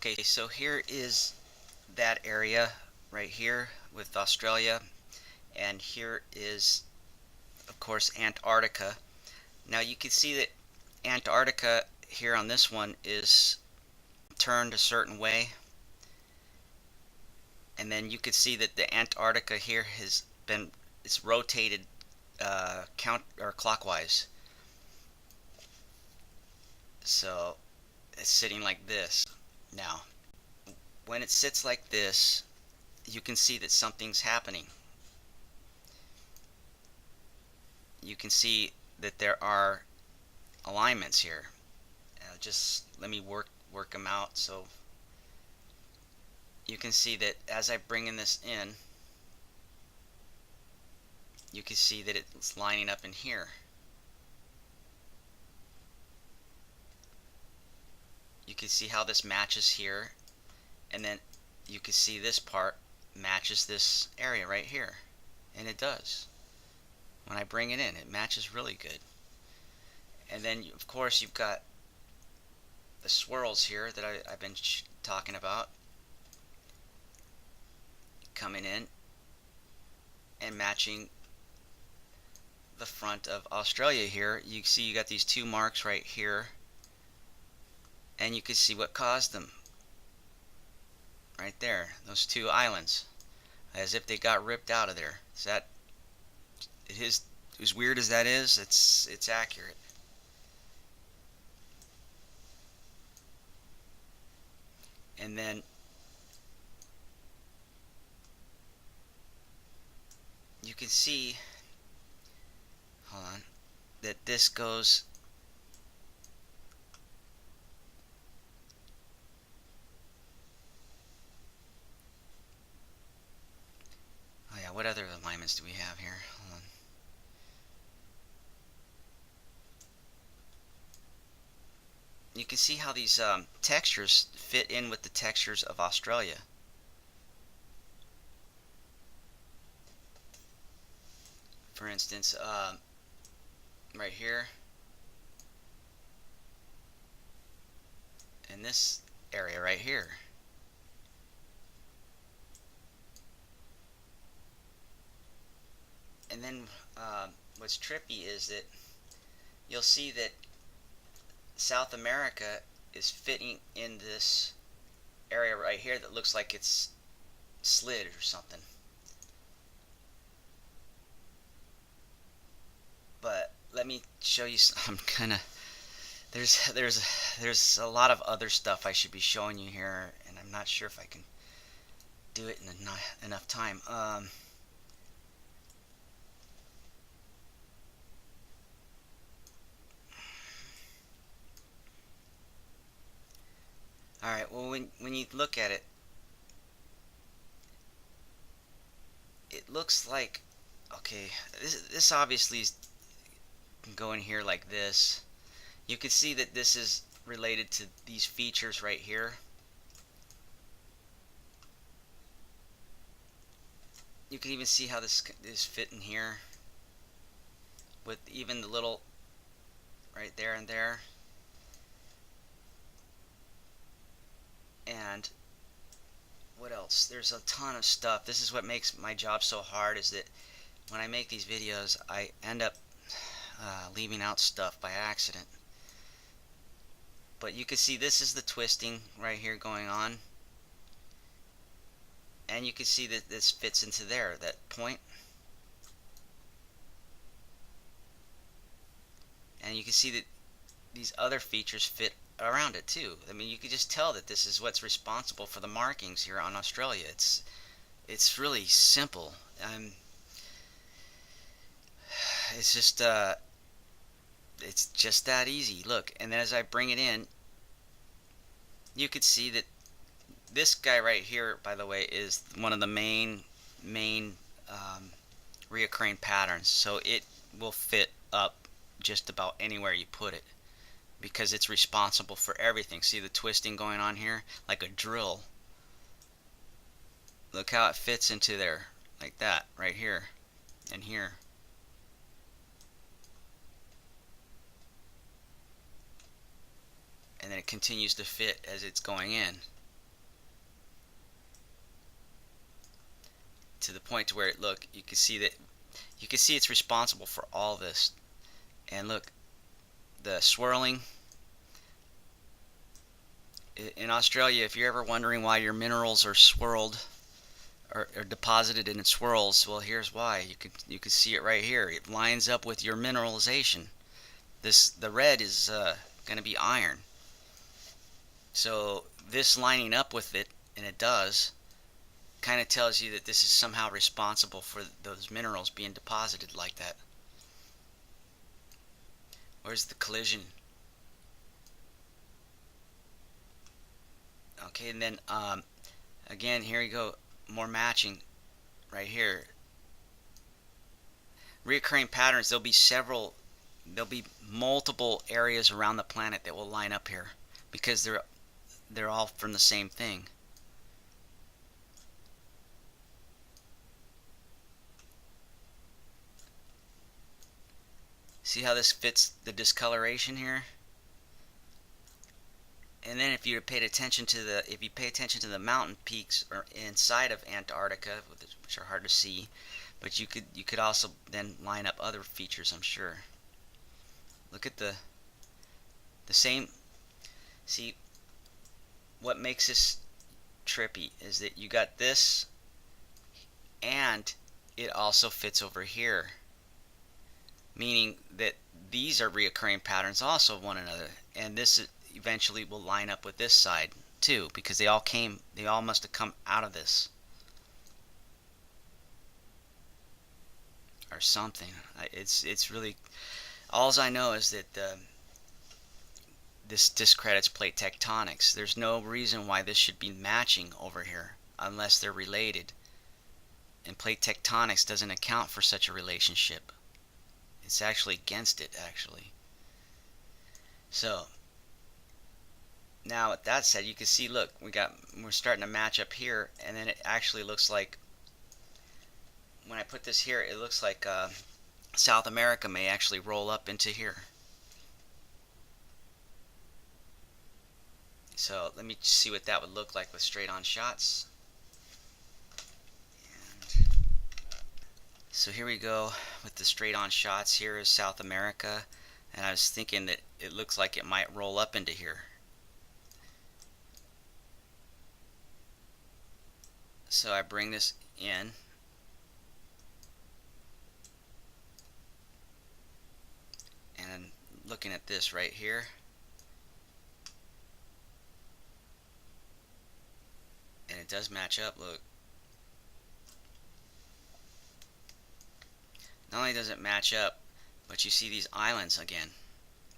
Okay, so here is that area right here with Australia, and here is, of course, Antarctica. Now you can see that Antarctica here on this one is turned a certain way, and then you can see that the Antarctica here has been it's rotated count or clockwise. So it's sitting like this. Now, when it sits like this, you can see that something's happening. You can see that there are alignments here. Just let me work them out. So you can see that as I bring in this in, you can see that it's lining up in here. You can see how this matches here, and then you can see this part matches this area right here, and it does. When I bring it in, it matches really good. And then of course you've got the swirls here that I've been talking about coming in and matching the front of Australia here. You see you got these two marks right here, and you can see what caused them right there, those two islands, as if they got ripped out of there. So that it is, as weird as that is, it's accurate. And then you can see, hold on, that this goes oh yeah, what other alignments do we have here? Hold on. You can see how these textures fit in with the textures of Australia. For instance, right here in this area right here. And then what's trippy is that you'll see that South America is fitting in this area right here that looks like it's slid or something. But let me show you some kind of there's a lot of other stuff I should be showing you here, and I'm not sure if I can do it in enough time. Alright, well when you look at it, it looks like, okay, this obviously can go in here like this. You can see that this is related to these features right here. You can even see how this is fitting here with even the little right there and there. And what else? There's a ton of stuff. This is what makes my job so hard, is that when I make these videos I end up leaving out stuff by accident. But you can see this is the twisting right here going on, and you can see that this fits into there, that point, and you can see that these other features fit around it too. I mean, you can just tell that this is what's responsible for the markings here on Australia. It's really simple. It's just that easy. Look, and then as I bring it in, you could see that this guy right here, by the way, is one of the main reoccurring patterns. So it will fit up just about anywhere you put it, because it's responsible for everything. See the twisting going on here, like a drill. Look how it fits into there, like that, right here and here. And then it continues to fit as it's going in. to the point to where, look, you can see that, you can see it's responsible for all this. And look, the swirling. In Australia, if you're ever wondering why your minerals are swirled or deposited in swirls, well, here's why. You can see it right here. It lines up with your mineralization. The red is going to be iron. So this lining up with it, and it does, kind of tells you that this is somehow responsible for those minerals being deposited like that. Where's the collision? Okay, and then again, here you go, more matching right here. Reoccurring patterns, there'll be multiple areas around the planet that will line up here because they're all from the same thing. See how this fits the discoloration here? And then if you paid attention to the mountain peaks or inside of Antarctica, which are hard to see, but you could also then line up other features, I'm sure. Look at the same. See, what makes this trippy is that you got this, and it also fits over here, meaning that these are reoccurring patterns also of one another, and this eventually will line up with this side too, because they all must have come out of this or something. It's really, all I know is that this discredits plate tectonics. There's no reason why this should be matching over here unless they're related, and plate tectonics doesn't account for such a relationship. It's actually against it, actually. So now with that said, you can see, look, we're starting to match up here, and then it actually looks like, when I put this here, it looks like South America may actually roll up into here. So let me see what that would look like with straight on shots. And so here we go with the straight on shots. Here is South America, and I was thinking that it looks like it might roll up into here. So I bring this in, and I'm looking at this right here. And it does match up, look. Not only does it match up, but you see these islands again.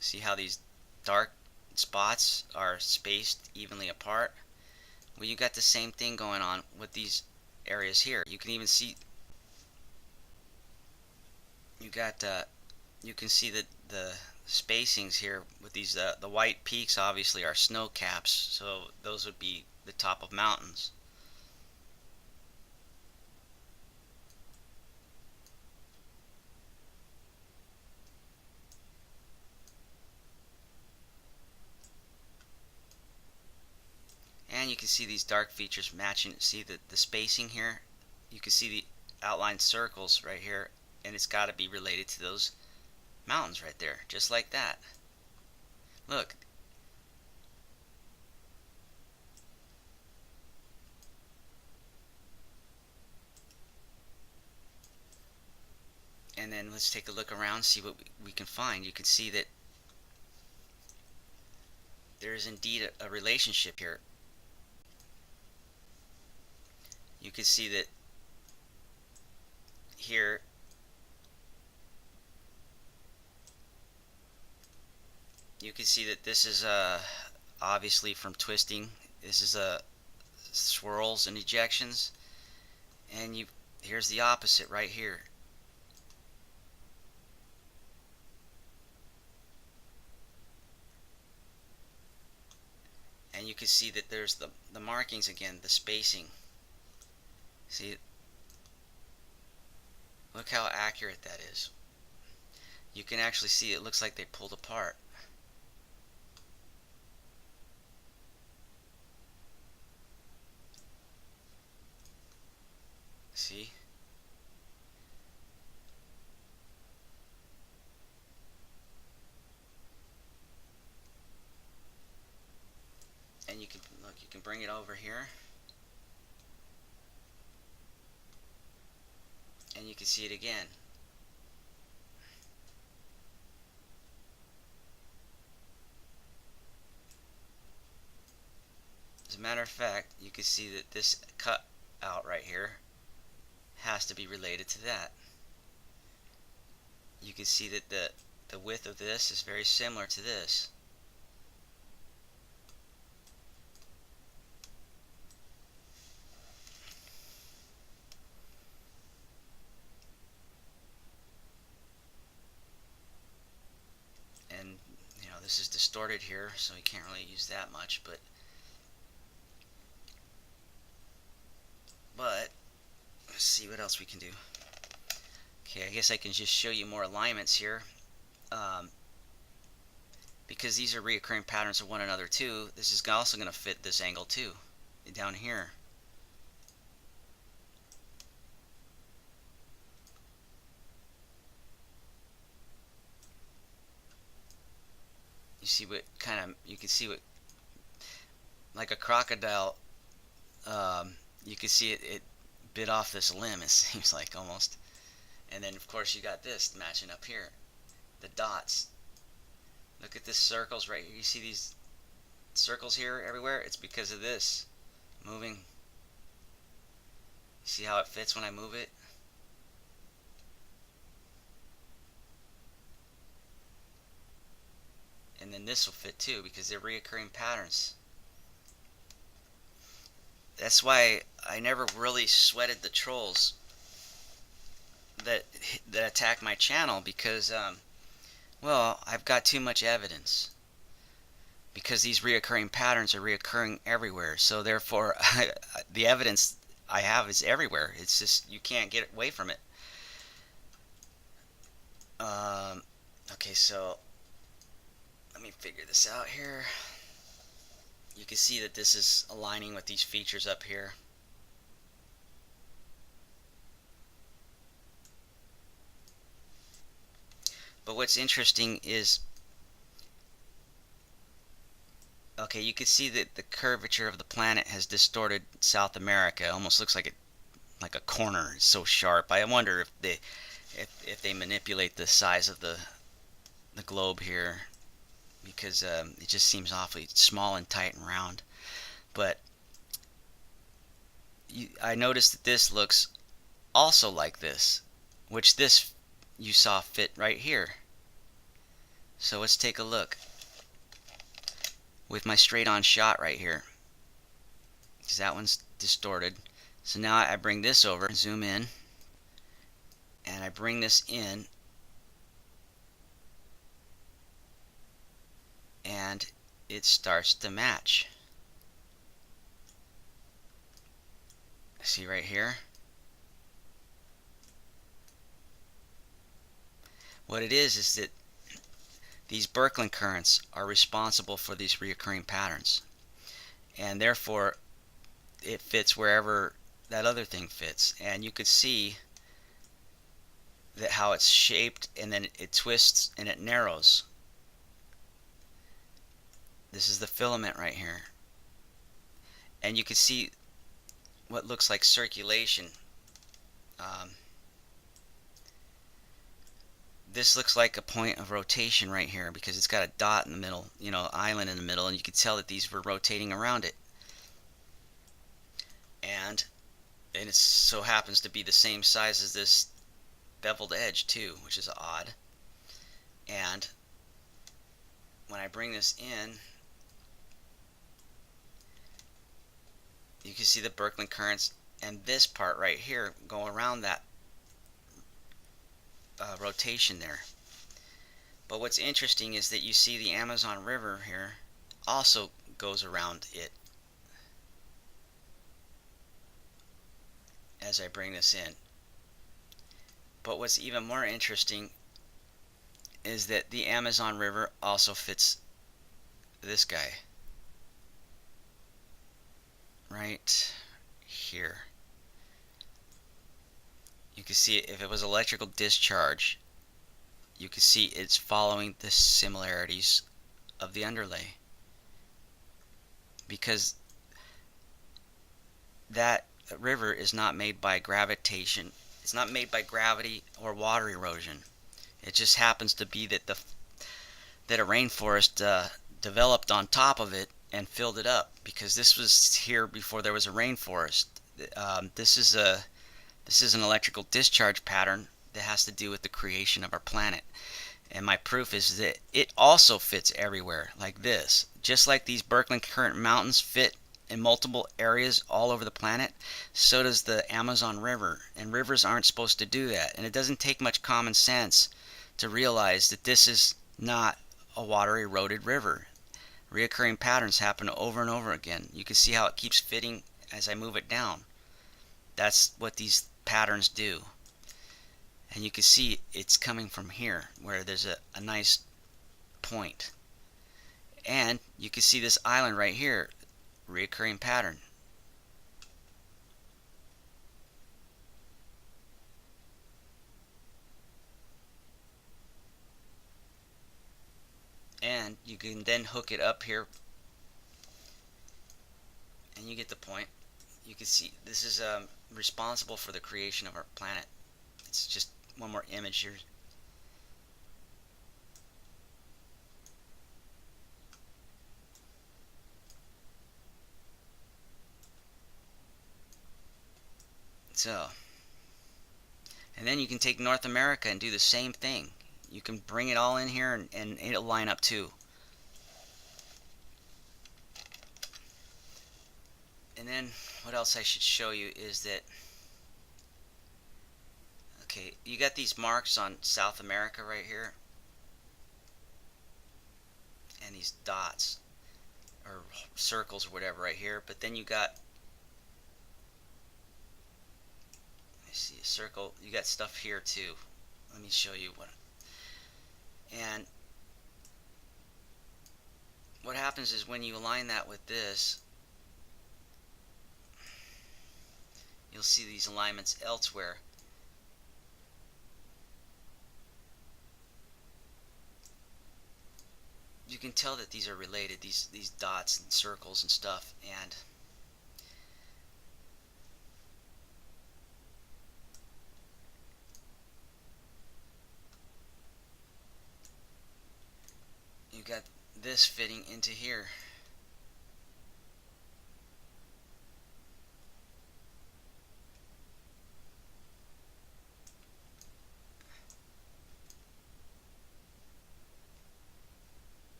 See how these dark spots are spaced evenly apart? Well, you got the same thing going on with these areas here. You can even see, you can see that the spacings here with these the white peaks obviously are snow caps, so those would be the top of mountains. And you can see these dark features matching. See the spacing here? You can see the outlined circles right here, and it's got to be related to those mountains right there, just like that. Look. And then let's take a look around, see what we can find. You can see that there is indeed a relationship here. You can see that here you can see that this is obviously from twisting. This is swirls and ejections, and here's the opposite right here. And you can see that there's the markings again, the spacing. See, look how accurate that is. You can actually see it looks like they pulled apart. See? you can look, you can bring it over here, and you can see it again. As a matter of fact, you can see that this cut out right here has to be related to that. You can see that the width of this is very similar to this. And you know, this is distorted here, so you can't really use that much, but let's see what else we can do. Okay, I guess I can just show you more alignments here. Because these are reoccurring patterns of one another too, this is also going to fit this angle too, down here. You see what kind of, you can see what, like a crocodile, you can see it bit off this limb, it seems like, almost. And then of course you got this matching up here, the dots. Look at this circles right here. You see these circles here everywhere? It's because of this moving. See how it fits when I move it? And then this will fit too because they're reoccurring patterns. That's why I never really sweated the trolls that attack my channel, because well, I've got too much evidence. Because these reoccurring patterns are reoccurring everywhere, so therefore the evidence I have is everywhere. It's just you can't get away from it. Okay, so let me figure this out here. You can see that this is aligning with these features up here. But what's interesting is, okay, you can see that the curvature of the planet has distorted South America. It almost looks like like a corner. It's so sharp. I wonder if they manipulate the size of the globe here, because it just seems awfully small and tight and round. But I noticed that this looks also like this, which this you saw fit right here. So let's take a look with my straight on shot right here, because that one's distorted. So now I bring this over, zoom in, and I bring this in, and it starts to match. See right here? What it is that these Birkeland currents are responsible for these reoccurring patterns, and therefore it fits wherever that other thing fits. And you could see that how it's shaped, and then it twists and it narrows. This is the filament right here, and you can see what looks like circulation. This looks like a point of rotation right here because it's got a dot in the middle, you know, island in the middle, and you can tell that these were rotating around it. And it so happens to be the same size as this beveled edge too, which is odd. And when I bring this in, you can see the Birkeland currents and this part right here go around that rotation there. But what's interesting is that you see the Amazon River here also goes around it as I bring this in. But what's even more interesting is that the Amazon River also fits this guy right here. You can see if it was electrical discharge, you can see it's following the similarities of the underlay, because that river is not made by gravitation. It's not made by gravity or water erosion. It just happens to be that a rainforest developed on top of it and filled it up, because this was here before there was a rainforest. This is an electrical discharge pattern that has to do with the creation of our planet. And my proof is that it also fits everywhere, like this. Just like these Birkeland Current Mountains fit in multiple areas all over the planet, so does the Amazon River. And rivers aren't supposed to do that. And it doesn't take much common sense to realize that this is not a water eroded river. Reoccurring patterns happen over and over again. You can see how it keeps fitting as I move it down. That's what these patterns do. And you can see it's coming from here where there's a nice point. And you can see this island right here, reoccurring pattern. And you can then hook it up here, and you get the point. You can see this is responsible for the creation of our planet. It's just one more image here. So, and then you can take North America and do the same thing. You can bring it all in here, and it'll line up too. And then what else I should show you is that, okay, you got these marks on South America right here, and these dots or circles or whatever right here, but then you got, let me see, a circle, you got stuff here too. Let me show you what. And what happens is when you align that with this, you'll see these alignments elsewhere. You can tell that these are related, these dots and circles and stuff. And you got this fitting into here.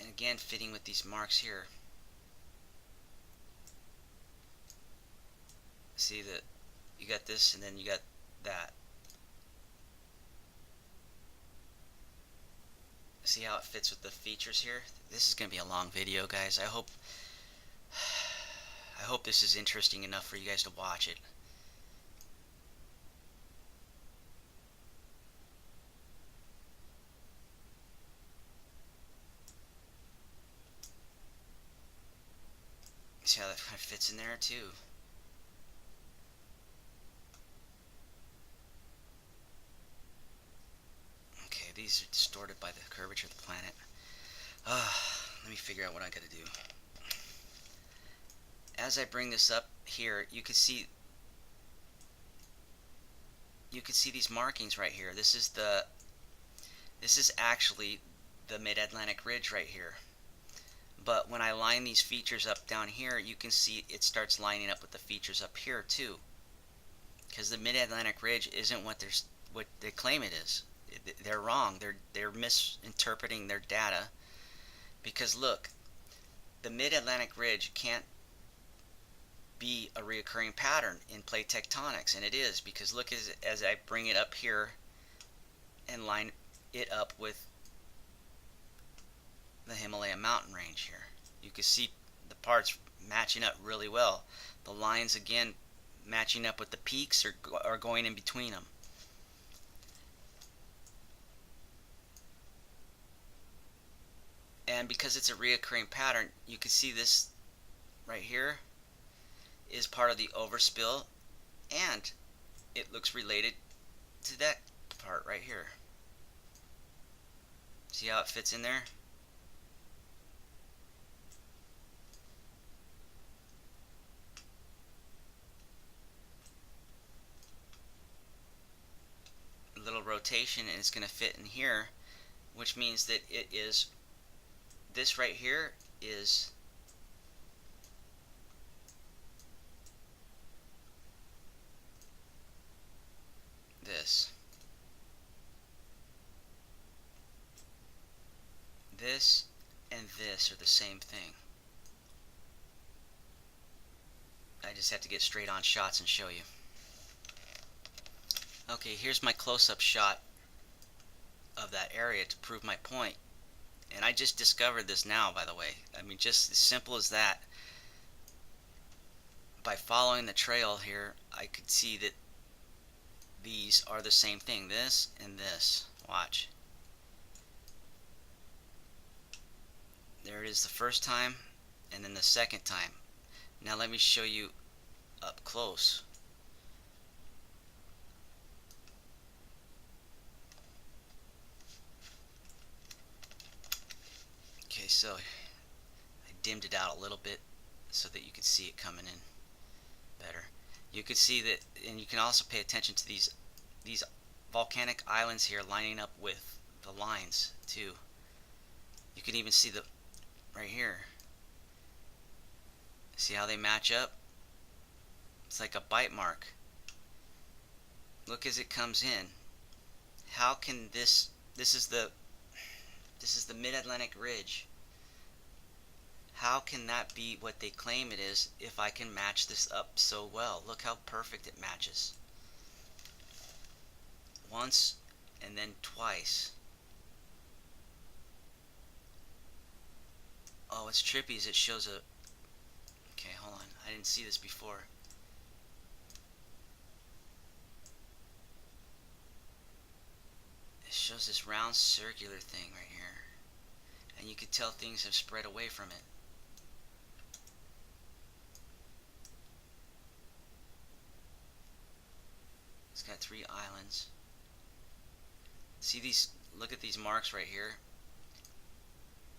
And again, fitting with these marks here. See that you got this, and then you got that. See how it fits with the features here? This is going to be a long video, guys. I hope this is interesting enough for you guys to watch it. See how that kind of fits in there too. Okay, these are distorted by the curvature of the planet. Let me figure out what I gotta do. As I bring this up here, you can see these markings right here. This is actually the mid-Atlantic ridge right here. But when I line these features up down here, you can see it starts lining up with the features up here too. Because the mid-Atlantic ridge isn't what they claim it is. They're wrong. They're misinterpreting their data. Because look, the mid-Atlantic ridge can't be a reoccurring pattern in plate tectonics, and it is, because look, as I bring it up here and line it up with the Himalaya mountain range here, you can see the parts matching up really well. The lines again matching up with the peaks are going in between them. And because it's a reoccurring pattern, you can see this right here is part of the overspill, and it looks related to that part right here. See how it fits in there? A little rotation and it's going to fit in here, which means that it is, this right here is this. This and this are the same thing. I just have to get straight on shots and show you. Okay, here's my close-up shot of that area to prove my point. And I just discovered this now, by the way. I mean, just as simple as that. By following the trail here, I could see that these are the same thing. This and this. Watch. There it is the first time, and then the second time. Now let me show you up close. Okay, so I dimmed it out a little bit so that you could see it coming in better. You could see that, and you can also pay attention to these volcanic islands here lining up with the lines too. You can even see the right here. See how they match up? It's like a bite mark. Look as it comes in. How can this is the mid-Atlantic ridge. How can that be what they claim it is if I can match this up so well? Look how perfect it matches. Once and then twice. Oh, what's trippy is it shows a... Okay, hold on. I didn't see this before. It shows this round circular thing right here. And you could tell things have spread away from it. It's got 3 islands. See these, look at these marks right here.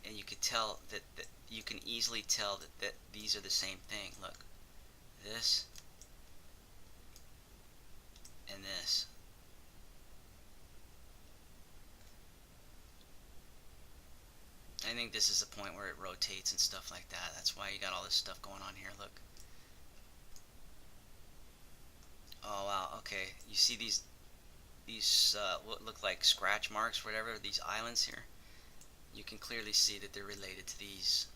And you could tell that you can easily tell that these are the same thing. Look, this and this. I think this is the point where it rotates and stuff like that. That's why you got all this stuff going on here. Look. Oh wow. Okay. You see these what look like scratch marks, whatever. These islands here. You can clearly see that they're related to these.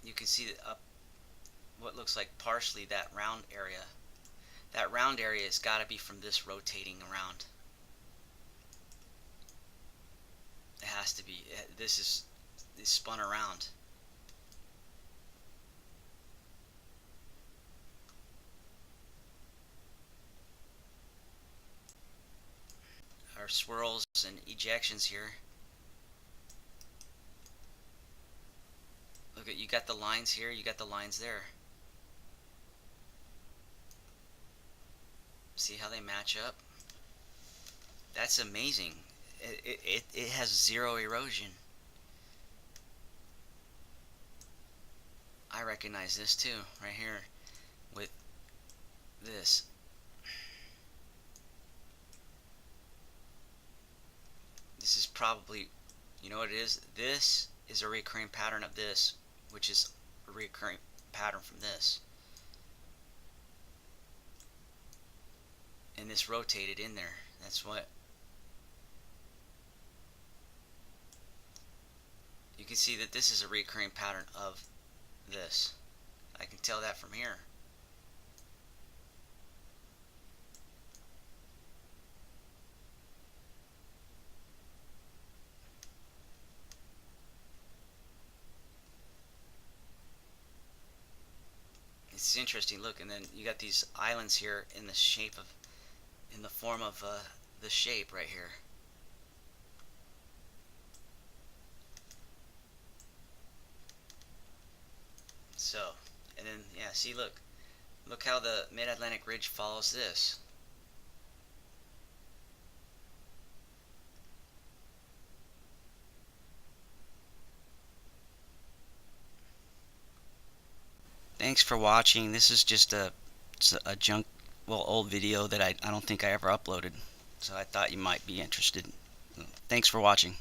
You can see that up what looks like partially that round area. That round area has got to be from this rotating around. It has to be. This is spun around. Our swirls and ejections here. Look at, you got the lines here, you got the lines there. See how they match up? That's amazing. It has 0 erosion. I recognize this too, right here, with this. This is probably, you know what it is? This is a recurring pattern of this, which is a recurring pattern from this. And this rotated in there. That's what. You can see that this is a recurring pattern of this. I can tell that from here. It's interesting. Look, and then you got these islands here in the shape of, in the form of the shape right here. So, And then, yeah, see, look how the Mid-Atlantic Ridge follows this. Thanks for watching. This is just a junk, well, old video that I don't think I ever uploaded. So I thought you might be interested. Thanks for watching.